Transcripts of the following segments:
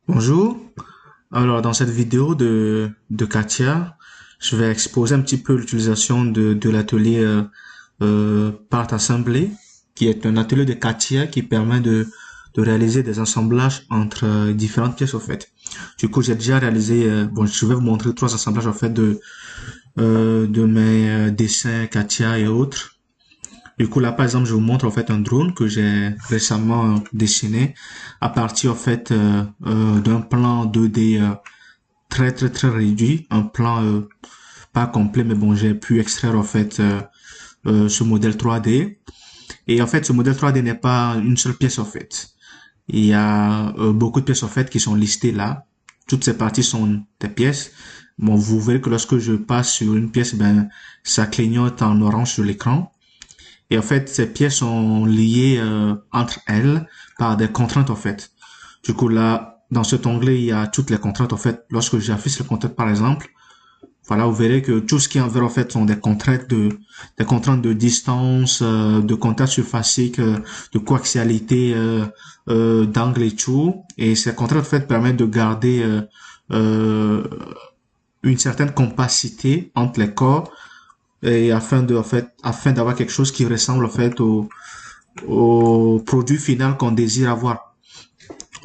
Bonjour. Alors, dans cette vidéo de Katia, je vais exposer un petit peu l'utilisation de l'atelier Part Assembly, qui est un atelier de Katia qui permet de réaliser des assemblages entre différentes pièces au fait. Du coup, j'ai déjà réalisé, bon, je vais vous montrer trois assemblages au fait de mes dessins Katia et autres. Du coup, là, par exemple, je vous montre en fait un drone que j'ai récemment dessiné à partir en fait d'un plan 2D très réduit, un plan pas complet, mais bon, j'ai pu extraire en fait ce modèle 3D. Et en fait, ce modèle 3D n'est pas une seule pièce en fait. Il y a beaucoup de pièces en fait qui sont listées là. Toutes ces parties sont des pièces. Bon, vous verrez que lorsque je passe sur une pièce, ben ça clignote en orange sur l'écran. Et en fait, ces pièces sont liées entre elles par des contraintes en fait. Du coup, là, dans cet onglet, il y a toutes les contraintes en fait. Lorsque j'affiche les contraintes par exemple, voilà, vous verrez que tout ce qui est en vert en fait sont des contraintes de distance, de contact surfacique, de coaxialité, d'angle et tout. Et ces contraintes en fait permettent de garder euh, une certaine compacité entre les corps et afin d'avoir quelque chose qui ressemble en fait au produit final qu'on désire avoir.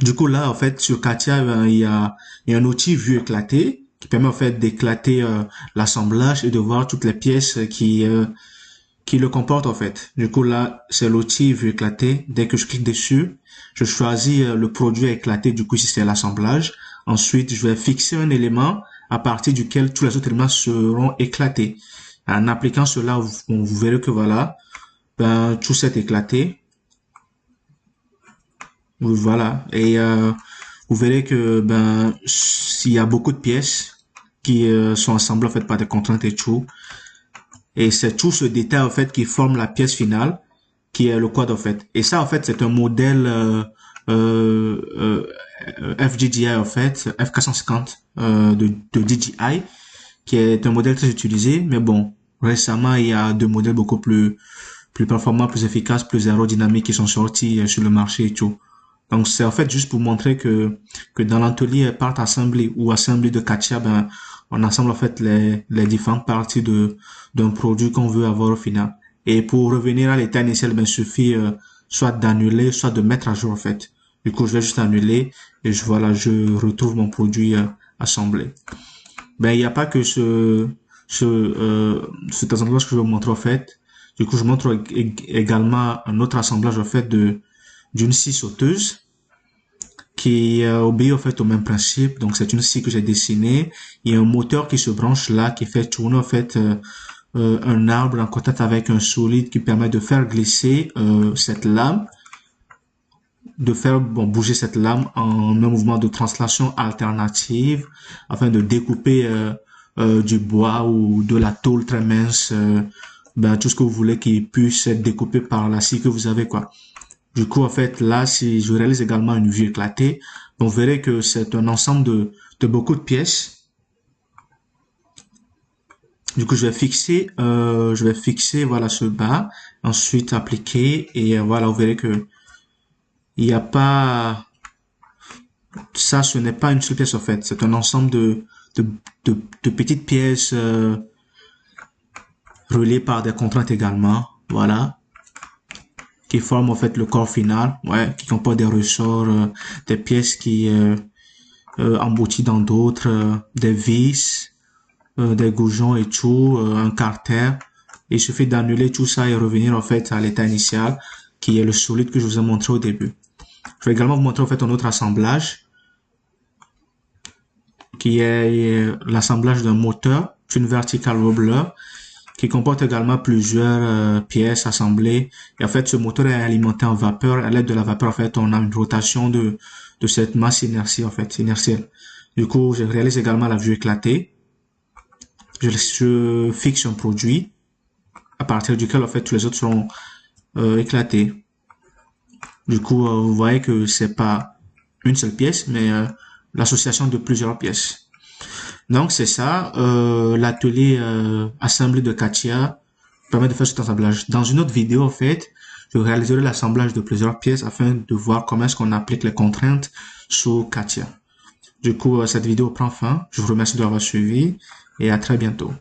Du coup là en fait sur Katia il y a un outil vue éclatée qui permet en fait d'éclater l'assemblage et de voir toutes les pièces qui le comportent en fait. Du coup là c'est l'outil vue éclatée. Dès que je clique dessus, je choisis le produit à éclater. Du coup ici c'est l'assemblage. Ensuite je vais fixer un élément à partir duquel tous les autres éléments seront éclatés. En appliquant cela, vous verrez que voilà, ben, tout s'est éclaté. Voilà. Et vous verrez que ben s'il y a beaucoup de pièces qui sont assemblées en fait par des contraintes et tout. Et c'est tout ce détail en fait qui forme la pièce finale, qui est le quad en fait. Et ça en fait c'est un modèle FGDI en fait, F450 de DJI, qui est un modèle très utilisé. Mais bon, récemment il y a deux modèles beaucoup plus performants, plus efficaces, plus aérodynamiques qui sont sortis sur le marché et tout. Donc c'est en fait juste pour montrer que dans l'atelier part assembly ou assembly de Katia, ben on assemble en fait les différentes parties de d'un produit qu'on veut avoir au final. Et pour revenir à l'état initial, ben il suffit soit d'annuler, soit de mettre à jour en fait. Du coup, je vais juste annuler et voilà, je retrouve mon produit assemblé. Ben il n'y a pas que cet assemblage que je vais vous montrer en fait. Du coup, je montre également un autre assemblage en fait de d'une scie sauteuse qui obéit en fait au même principe. Donc c'est une scie que j'ai dessinée. Il y a un moteur qui se branche là, qui fait tourner en fait un arbre en contact avec un solide qui permet de faire glisser cette lame, de faire bouger cette lame en un mouvement de translation alternative afin de découper du bois ou de la tôle très mince, ben, tout ce que vous voulez qui puisse être découpé par la scie que vous avez quoi. Du coup, en fait, là, si je réalise également une vue éclatée, vous verrez que c'est un ensemble de beaucoup de pièces. Du coup, je vais fixer, voilà, ce bas, ensuite appliquer, et voilà, vous verrez que il n'y a pas, ça, ce n'est pas une seule pièce, en fait. C'est un ensemble de, de petites pièces, reliées par des contraintes également. Voilà. Qui forment en fait le corps final, ouais, qui comporte des ressorts, des pièces qui embouties dans d'autres, des vis, des goujons et tout, un carter. Il suffit d'annuler tout ça et revenir en fait à l'état initial, qui est le solide que je vous ai montré au début. Je vais également vous montrer en fait un autre assemblage, qui est l'assemblage d'un moteur, une vertical wobbler, qui comporte également plusieurs pièces assemblées. Et en fait, ce moteur est alimenté en vapeur. À l'aide de la vapeur, en fait, on a une rotation de cette masse inertie, en fait, inertielle. Du coup, je réalise également la vue éclatée. Je fixe un produit à partir duquel, en fait, tous les autres seront éclatés. Du coup, vous voyez que c'est pas une seule pièce, mais l'association de plusieurs pièces. Donc c'est ça, l'atelier assemblée de Katia permet de faire cet assemblage. Dans une autre vidéo, en fait, je réaliserai l'assemblage de plusieurs pièces afin de voir comment est-ce qu'on applique les contraintes sur Katia. Du coup, cette vidéo prend fin. Je vous remercie de l'avoir suivi et à très bientôt.